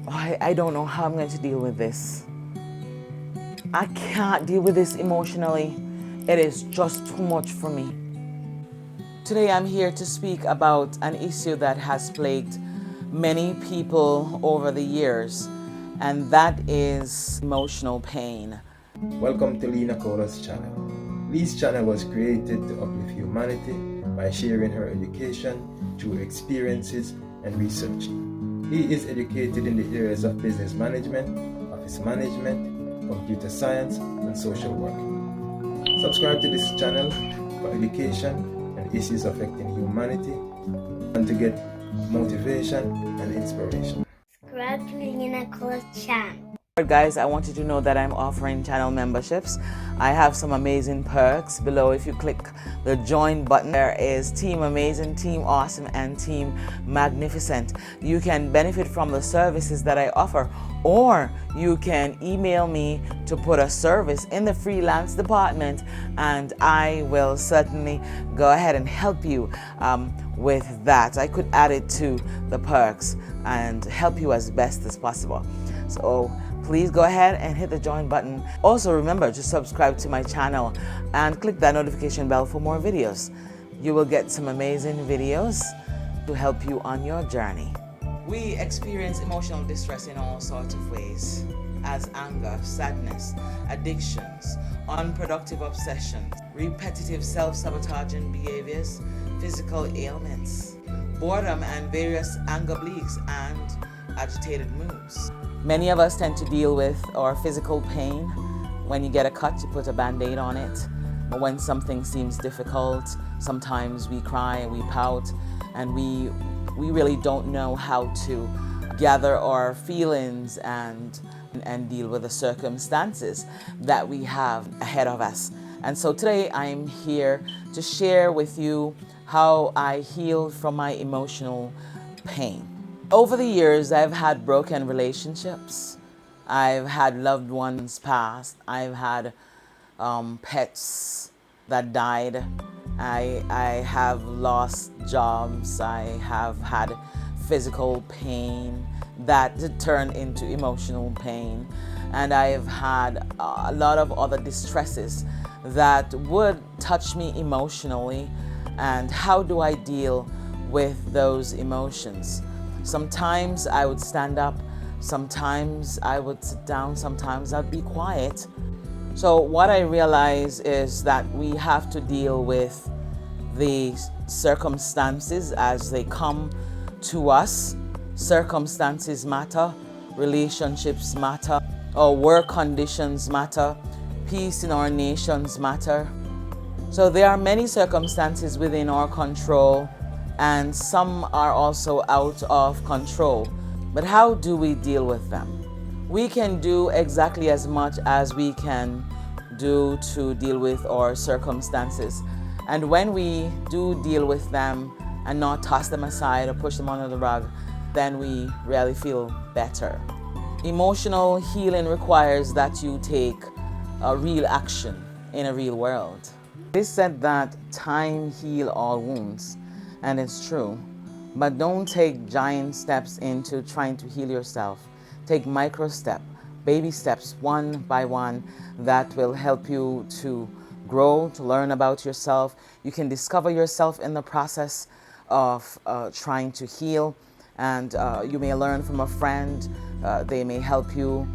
I don't know how I'm going to deal with this. I can't deal with this emotionally. It is just too much for me. Today I'm here to speak about an issue that has plagued many people over the years, and that is emotional pain. Welcome to Nacola's channel. Lee's channel was created to uplift humanity by sharing her education through experiences and research. Lee is educated in the areas of business management, office management, computer science, and social work. Subscribe to this channel for education and issues affecting humanity and to get motivation and inspiration. Subscribe to Nacola's channel. Guys, I want you to know that I'm offering channel memberships. I have some amazing perks below. If you click the join button, there is Team Amazing, Team Awesome, and Team Magnificent. You can benefit from the services that I offer, or you can email me to put a service in the freelance department, and I will certainly go ahead and help you with that. I could add it to the perks and help you as best as possible. So please go ahead and hit the join button. Also remember to subscribe to my channel and click that notification bell for more videos. You will get some amazing videos to help you on your journey. We experience emotional distress in all sorts of ways, as anger, sadness, addictions, unproductive obsessions, repetitive self-sabotaging behaviors, physical ailments, boredom and various anger bleaks and agitated moods. Many of us tend to deal with our physical pain. When you get a cut, you put a band-aid on it. But when something seems difficult, sometimes we cry, we pout, and we really don't know how to gather our feelings and deal with the circumstances that we have ahead of us. And so today I'm here to share with you how I healed from my emotional pain. Over the years, I've had broken relationships. I've had loved ones pass. I've had pets that died. I have lost jobs. I have had physical pain that turned into emotional pain. And I've had a lot of other distresses that would touch me emotionally. And how do I deal with those emotions? Sometimes I would stand up, sometimes I would sit down, sometimes I'd be quiet. So what I realize is that we have to deal with the circumstances as they come to us. Circumstances matter, relationships matter, our work conditions matter, peace in our nations matter. So there are many circumstances within our control, and some are also out of control. But how do we deal with them? We can do exactly as much as we can do to deal with our circumstances. And when we do deal with them and not toss them aside or push them under the rug, then we really feel better. Emotional healing requires that you take a real action in a real world. It is said that time heals all wounds. And it's true, but don't take giant steps into trying to heal yourself. Take micro steps, baby steps, one by one, that will help you to grow, to learn about yourself. You can discover yourself in the process of trying to heal, and you may learn from a friend. They may help you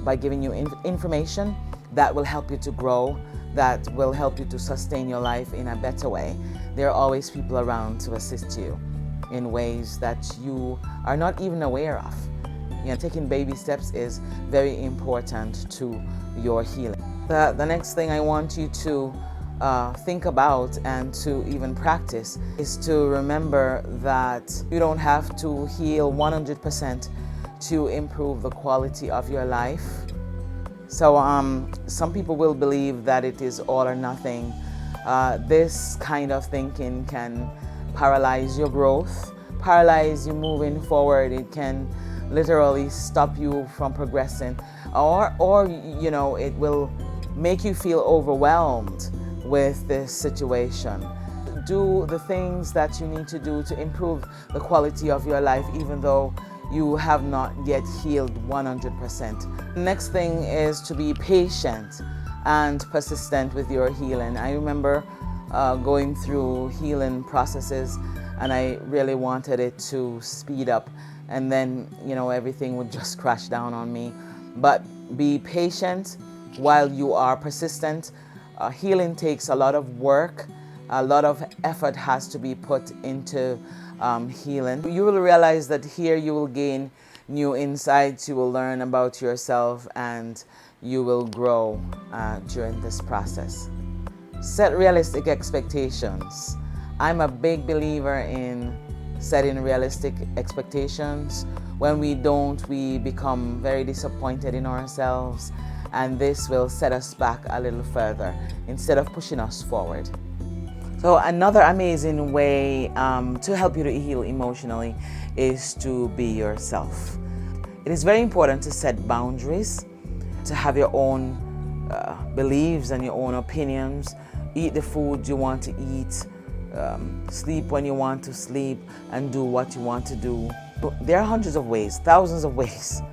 by giving you information that will help you to grow, that will help you to sustain your life in a better way. There are always people around to assist you in ways that you are not even aware of. You know, taking baby steps is very important to your healing. The next thing I want you to think about and to even practice is to remember that you don't have to heal 100% to improve the quality of your life. So some people will believe that it is all or nothing. This kind of thinking can paralyze your growth, paralyze you moving forward. It can literally stop you from progressing, or you know, it will make you feel overwhelmed with this situation. Do the things that you need to do to improve the quality of your life, even though you have not yet healed 100%. The next thing is to be patient and persistent with your healing. I remember going through healing processes, and I really wanted it to speed up, and then everything would just crash down on me. But be patient while you are persistent. Healing takes a lot of work. A lot of effort has to be put into healing. You will realize that here you will gain new insights, you will learn about yourself, and you will grow during this process. Set realistic expectations. I'm a big believer in setting realistic expectations. When we don't, we become very disappointed in ourselves, and this will set us back a little further instead of pushing us forward. So another amazing way to help you to heal emotionally is to be yourself. It is very important to set boundaries, to have your own beliefs and your own opinions, eat the food you want to eat, sleep when you want to sleep, and do what you want to do. There are hundreds of ways, thousands of ways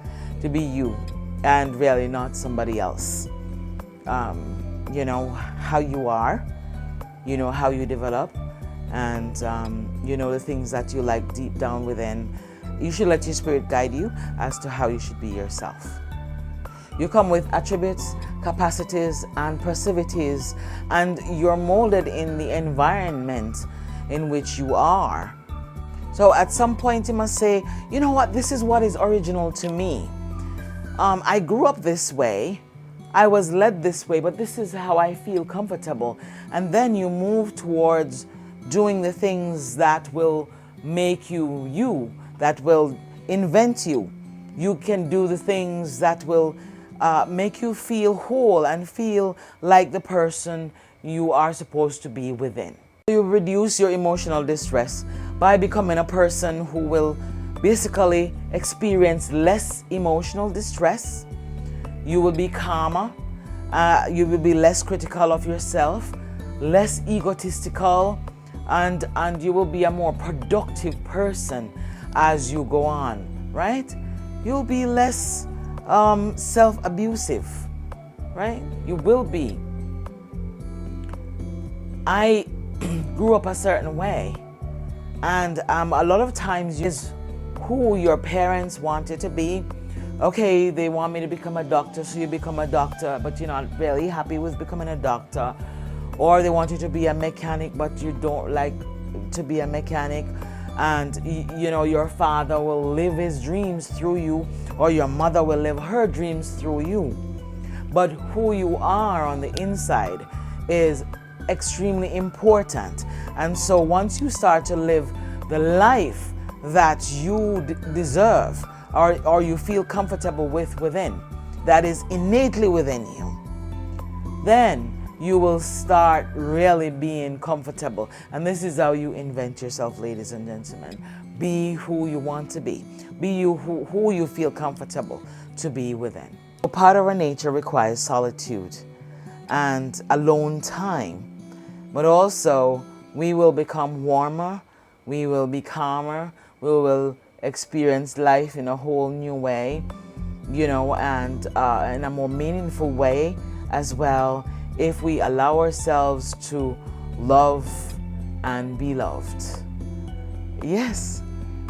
to be you and really not somebody else. You know how you are, you know how you develop, and you know the things that you like deep down within. You should let your spirit guide you as to how you should be yourself. You come with attributes, capacities, and proclivities, and you're molded in the environment in which you are. So at some point you must say, you know what, this is what is original to me. I grew up this way, I was led this way, but this is how I feel comfortable. And then you move towards doing the things that will make you you, that will invent you. You can do the things that will make you feel whole and feel like the person you are supposed to be within. You reduce your emotional distress by becoming a person who will basically experience less emotional distress. You will be calmer, you will be less critical of yourself, less egotistical, and you will be a more productive person as you go on, right? You'll be less self-abusive, right? You will be. I grew up a certain way, and a lot of times is who your parents wanted to be. Okay, they want me to become a doctor, so you become a doctor, but you're not really happy with becoming a doctor. Or they want you to be a mechanic, but you don't like to be a mechanic. And you know, your father will live his dreams through you, or your mother will live her dreams through you. But who you are on the inside is extremely important. And so once you start to live the life that you deserve, or you feel comfortable with within, that is innately within you, then you will start really being comfortable. And this is how you invent yourself, ladies and gentlemen. Be who you want to be. Be you who you feel comfortable to be within. So part of our nature requires solitude and alone time. But also, we will become warmer, we will be calmer, we will experience life in a whole new way, you know, and in a more meaningful way as well, if we allow ourselves to love and be loved. Yes,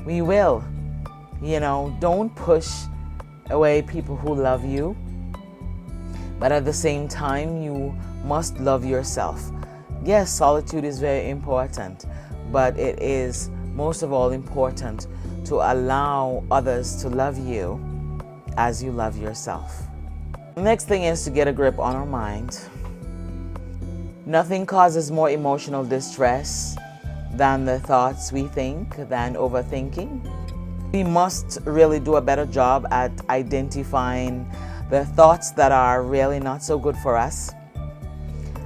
we will. You know, don't push away people who love you, but at the same time, you must love yourself. Yes, solitude is very important, but it is most of all important to allow others to love you as you love yourself. The next thing is to get a grip on our mind. Nothing causes more emotional distress than the thoughts we think, than overthinking. We must really do a better job at identifying the thoughts that are really not so good for us.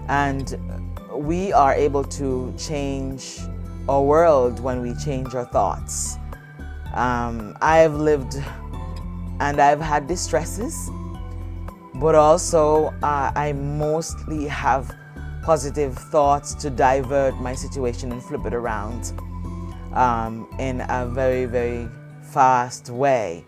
And we are able to change our world when we change our thoughts. I've lived and I've had distresses, but also I mostly have positive thoughts to divert my situation and flip it around in a very, very fast way.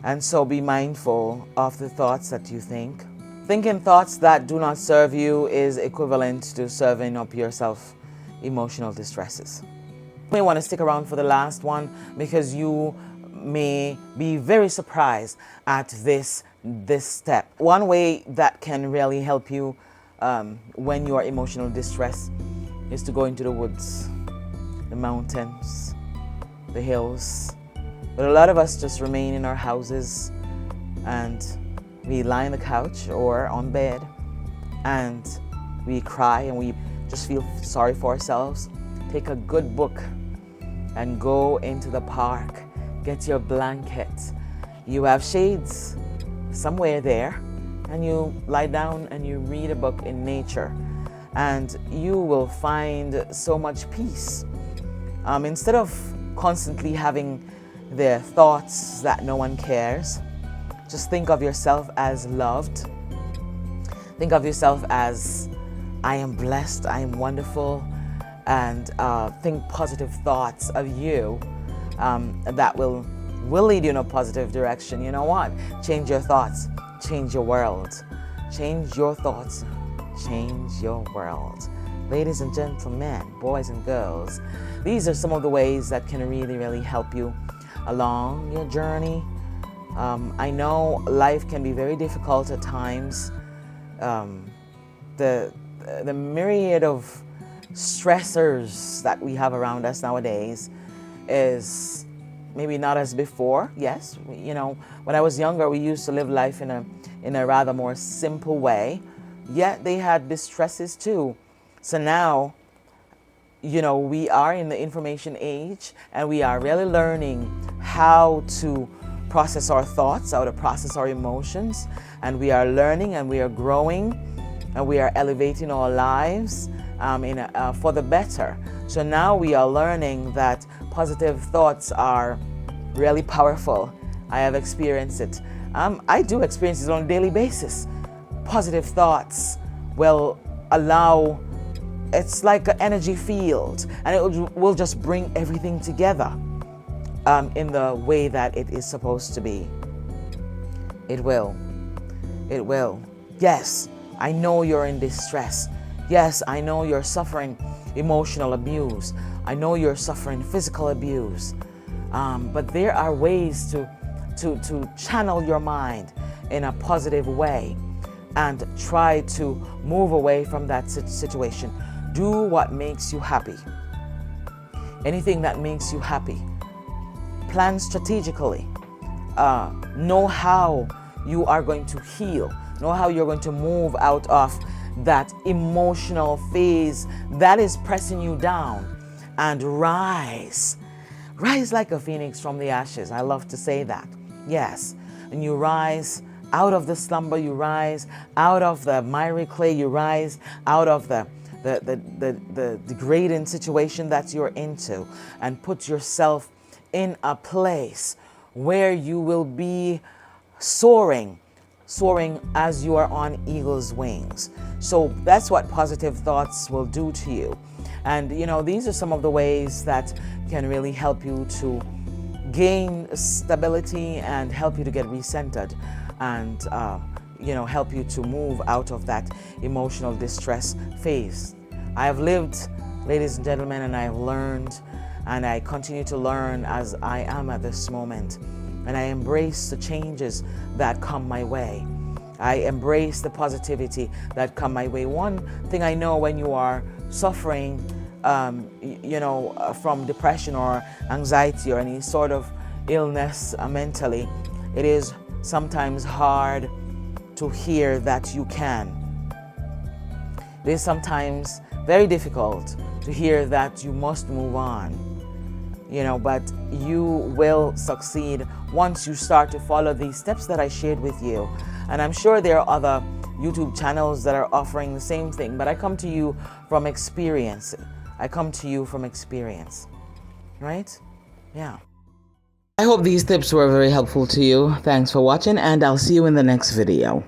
And so be mindful of the thoughts that you think. Thinking thoughts that do not serve you is equivalent to serving up yourself emotional distresses. You may want to stick around for the last one because you may be very surprised at this step. One way that can really help you when you are emotional distress is to go into the woods, the mountains, the hills. But a lot of us just remain in our houses and we lie on the couch or on bed and we cry and we just feel sorry for ourselves. Take a good book and go into the park. Get your blanket. You have shades somewhere there and you lie down and you read a book in nature and you will find so much peace. Instead of constantly having the thoughts that no one cares, just think of yourself as loved. Think of yourself as I am blessed, I am wonderful, and think positive thoughts of you that will lead you in a positive direction. You know what? Change your thoughts, change your world. Change your thoughts, change your world. Ladies and gentlemen, boys and girls, these are some of the ways that can really, really help you along your journey. I know life can be very difficult at times. The myriad of stressors that we have around us nowadays is maybe not as before. Yes, you know, when I was younger, we used to live life in a rather more simple way, yet they had distresses too. So now, you know, we are in the information age and we are really learning how to process our thoughts, how to process our emotions, and we are learning and we are growing and we are elevating our lives for the better. So now we are learning that positive thoughts are really powerful. I have experienced it. I do experience it on a daily basis. Positive thoughts will allow, it's like an energy field, and it will just bring everything together in the way that it is supposed to be. It will. It will. Yes, I know you're in distress. Yes, I know you're suffering emotional abuse. I know you're suffering physical abuse. But there are ways to channel your mind in a positive way and try to move away from that situation. Do what makes you happy. Anything that makes you happy. Plan strategically. Know how you are going to heal. Know how you're going to move out of that emotional phase that is pressing you down and rise. Rise like a phoenix from the ashes. I love to say that. Yes. And you rise out of the slumber, you rise out of the miry clay, you rise out of the degrading situation that you're into, and put yourself in a place where you will be soaring as you are on eagle's wings. So that's what positive thoughts will do to you. And you know, these are some of the ways that can really help you to gain stability and help you to get recentered and help you to move out of that emotional distress phase. I have lived, ladies and gentlemen, and I have learned, and I continue to learn as I am at this moment. And I embrace the changes that come my way. I embrace the positivity that come my way. One thing I know, when you are suffering, from depression or anxiety or any sort of illness mentally, it is sometimes hard to hear that you can. It is sometimes very difficult to hear that you must move on. But you will succeed once you start to follow these steps that I shared with you. And I'm sure there are other YouTube channels that are offering the same thing, but I come to you from experience. Right? Yeah. I hope these tips were very helpful to you. Thanks for watching, and I'll see you in the next video.